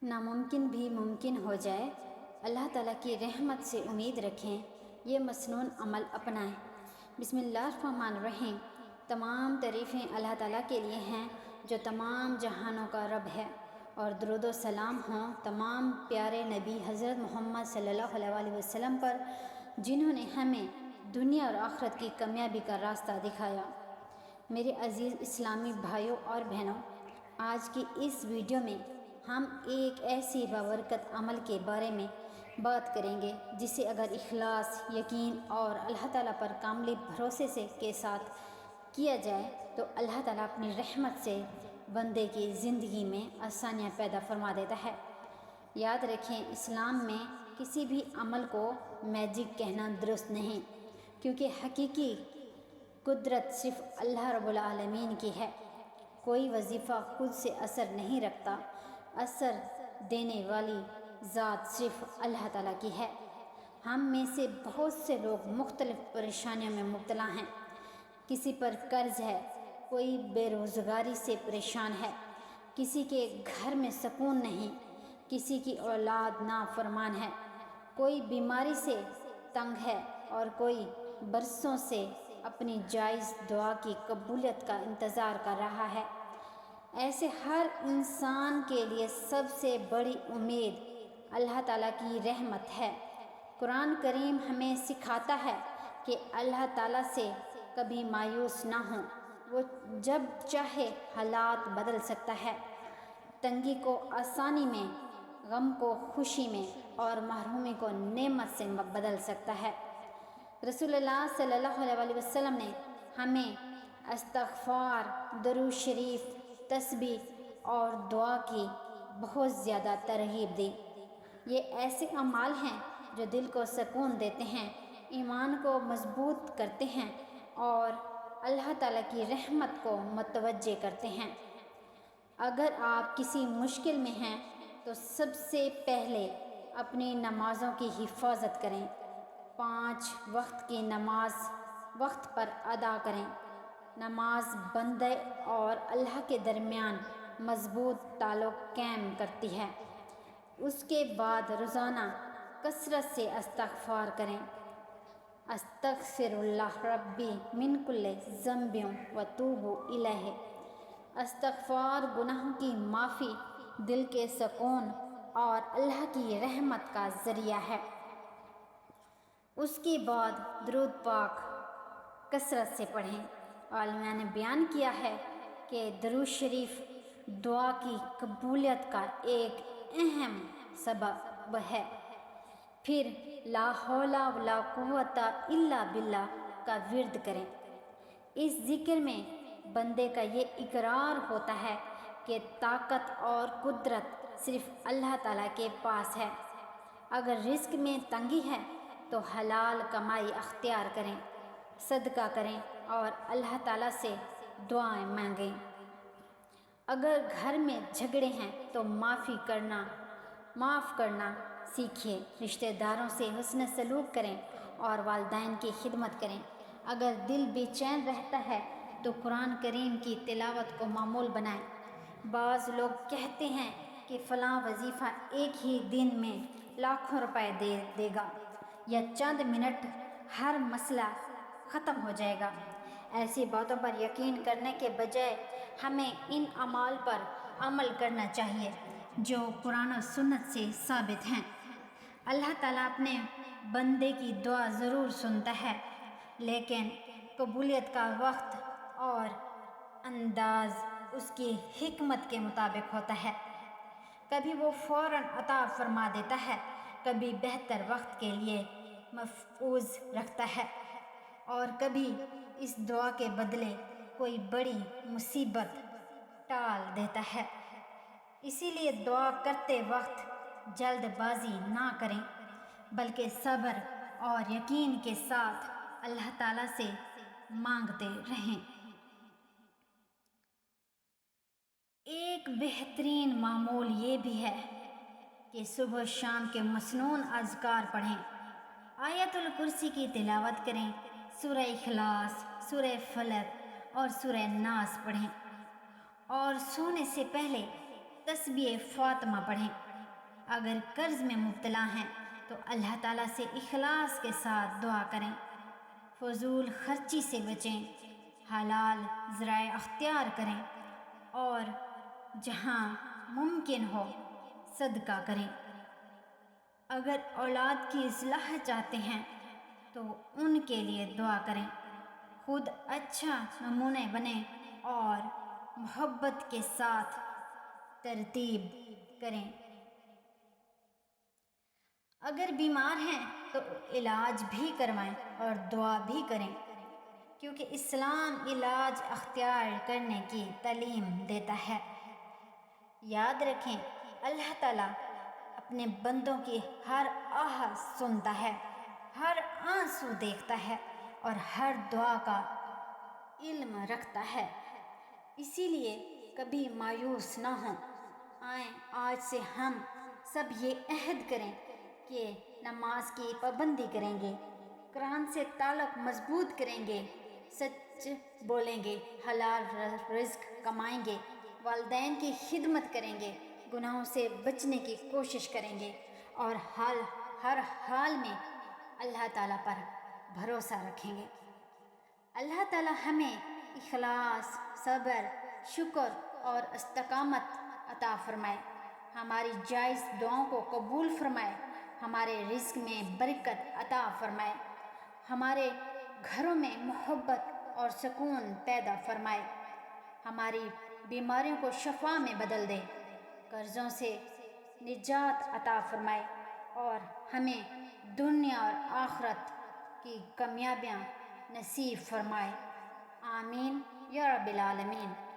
ناممکن بھی ممکن ہو جائے، اللہ تعالیٰ کی رحمت سے امید رکھیں، یہ مسنون عمل اپنائیں۔ بسم اللہ الرحمن الرحیم۔ تمام تعریفیں اللہ تعالیٰ کے لیے ہیں جو تمام جہانوں کا رب ہے، اور درود و سلام ہوں تمام پیارے نبی حضرت محمد صلی اللہ علیہ وسلم پر، جنہوں نے ہمیں دنیا اور آخرت کی کامیابی کا راستہ دکھایا۔ میرے عزیز اسلامی بھائیوں اور بہنوں، آج کی اس ویڈیو میں ہم ایک ایسی بابرکت عمل کے بارے میں بات کریں گے جسے اگر اخلاص، یقین اور اللہ تعالیٰ پر کامل بھروسے کے ساتھ کیا جائے تو اللہ تعالیٰ اپنی رحمت سے بندے کی زندگی میں آسانیاں پیدا فرما دیتا ہے۔ یاد رکھیں، اسلام میں کسی بھی عمل کو میجک کہنا درست نہیں، کیونکہ حقیقی قدرت صرف اللہ رب العالمین کی ہے۔ کوئی وظیفہ خود سے اثر نہیں رکھتا، اثر دینے والی ذات صرف اللہ تعالیٰ کی ہے۔ ہم میں سے بہت سے لوگ مختلف پریشانیوں میں مبتلا ہیں۔ کسی پر قرض ہے، کوئی بے روزگاری سے پریشان ہے، کسی کے گھر میں سکون نہیں، کسی کی اولاد نافرمان ہے، کوئی بیماری سے تنگ ہے اور کوئی برسوں سے اپنی جائز دعا کی قبولیت کا انتظار کر رہا ہے۔ ایسے ہر انسان کے لیے سب سے بڑی امید اللہ تعالیٰ کی رحمت ہے۔ قرآن کریم ہمیں سکھاتا ہے کہ اللہ تعالیٰ سے کبھی مایوس نہ ہوں، وہ جب چاہے حالات بدل سکتا ہے، تنگی کو آسانی میں، غم کو خوشی میں اور محرومی کو نعمت سے بدل سکتا ہے۔ رسول اللہ صلی اللہ علیہ وسلم نے ہمیں استغفار، درود شریف، تسبیح اور دعا کی بہت زیادہ ترغیب دی۔ یہ ایسے اعمال ہیں جو دل کو سکون دیتے ہیں، ایمان کو مضبوط کرتے ہیں اور اللہ تعالیٰ کی رحمت کو متوجہ کرتے ہیں۔ اگر آپ کسی مشکل میں ہیں تو سب سے پہلے اپنی نمازوں کی حفاظت کریں۔ 5 وقت کی نماز وقت پر ادا کریں۔ نماز بندے اور اللہ کے درمیان مضبوط تعلق قائم کرتی ہے۔ اس کے بعد روزانہ کثرت سے استغفار کریں۔ استغفر اللہ ربی من کل ذنب واتوب الیہ۔ استغفار گناہوں کی معافی، دل کے سکون اور اللہ کی رحمت کا ذریعہ ہے۔ اس کے بعد درود پاک کثرت سے پڑھیں۔ علماء نے بیان کیا ہے کہ درود شریف دعا کی قبولیت کا ایک اہم سبب ہے۔ پھر لا حول ولا قوت الا باللہ کا ورد کریں۔ اس ذکر میں بندے کا یہ اقرار ہوتا ہے کہ طاقت اور قدرت صرف اللہ تعالیٰ کے پاس ہے۔ اگر رزق میں تنگی ہے تو حلال کمائی اختیار کریں، صدقہ کریں اور اللہ تعالیٰ سے دعائیں مانگیں۔ اگر گھر میں جھگڑے ہیں تو معاف کرنا سیکھیں، رشتہ داروں سے حسن سلوک کریں اور والدین کی خدمت کریں۔ اگر دل بے چین رہتا ہے تو قرآن کریم کی تلاوت کو معمول بنائیں۔ بعض لوگ کہتے ہیں کہ فلاں وظیفہ ایک ہی دن میں لاکھوں روپے دے گا، یا چند منٹ ہر مسئلہ ختم ہو جائے گا۔ ایسی باتوں پر یقین کرنے کے بجائے ہمیں ان اعمال پر عمل کرنا چاہیے جو قرآن و سنت سے ثابت ہیں۔ اللہ تعالیٰ اپنے بندے کی دعا ضرور سنتا ہے، لیکن قبولیت کا وقت اور انداز اس کی حکمت کے مطابق ہوتا ہے۔ کبھی وہ فوراً عطا فرما دیتا ہے، کبھی بہتر وقت کے لیے محفوظ رکھتا ہے، اور کبھی اس دعا کے بدلے کوئی بڑی مصیبت ٹال دیتا ہے۔ اسی لیے دعا کرتے وقت جلد بازی نہ کریں، بلکہ صبر اور یقین کے ساتھ اللہ تعالیٰ سے مانگتے رہیں۔ ایک بہترین معمول یہ بھی ہے کہ صبح و شام کے مسنون اذکار پڑھیں، آیت الکرسی کی تلاوت کریں، سورہ اخلاص، سورہ فلق اور سورہ ناس پڑھیں، اور سونے سے پہلے تسبیح فاطمہ پڑھیں۔ اگر قرض میں مبتلا ہیں تو اللہ تعالیٰ سے اخلاص کے ساتھ دعا کریں، فضول خرچی سے بچیں، حلال ذرائع اختیار کریں اور جہاں ممکن ہو صدقہ کریں۔ اگر اولاد کی اصلاح چاہتے ہیں تو ان کے لیے دعا کریں، خود اچھا نمونہ بنیں اور محبت کے ساتھ ترتیب کریں۔ اگر بیمار ہیں تو علاج بھی کروائیں اور دعا بھی کریں، کیونکہ اسلام علاج اختیار کرنے کی تعلیم دیتا ہے۔ یاد رکھیں، اللہ تعالیٰ اپنے بندوں کی ہر آہ سنتا ہے، ہر آنسو دیکھتا ہے اور ہر دعا کا علم رکھتا ہے۔ اسی لیے کبھی مایوس نہ ہوں۔ آئیں آج سے ہم سب یہ عہد کریں کہ نماز کی پابندی کریں گے، قرآن سے تعلق مضبوط کریں گے، سچ بولیں گے، حلال رزق کمائیں گے، والدین کی خدمت کریں گے، گناہوں سے بچنے کی کوشش کریں گے اور ہر حال میں اللہ تعالیٰ پر بھروسہ رکھیں گے۔ اللہ تعالیٰ ہمیں اخلاص، صبر، شکر اور استقامت عطا فرمائے، ہماری جائز دعاؤں کو قبول فرمائے، ہمارے رزق میں برکت عطا فرمائے، ہمارے گھروں میں محبت اور سکون پیدا فرمائے، ہماری بیماریوں کو شفا میں بدل دے، قرضوں سے نجات عطا فرمائے اور ہمیں دنیا اور آخرت کی کامیابیاں نصیب فرمائے۔ آمین یا رب العالمین۔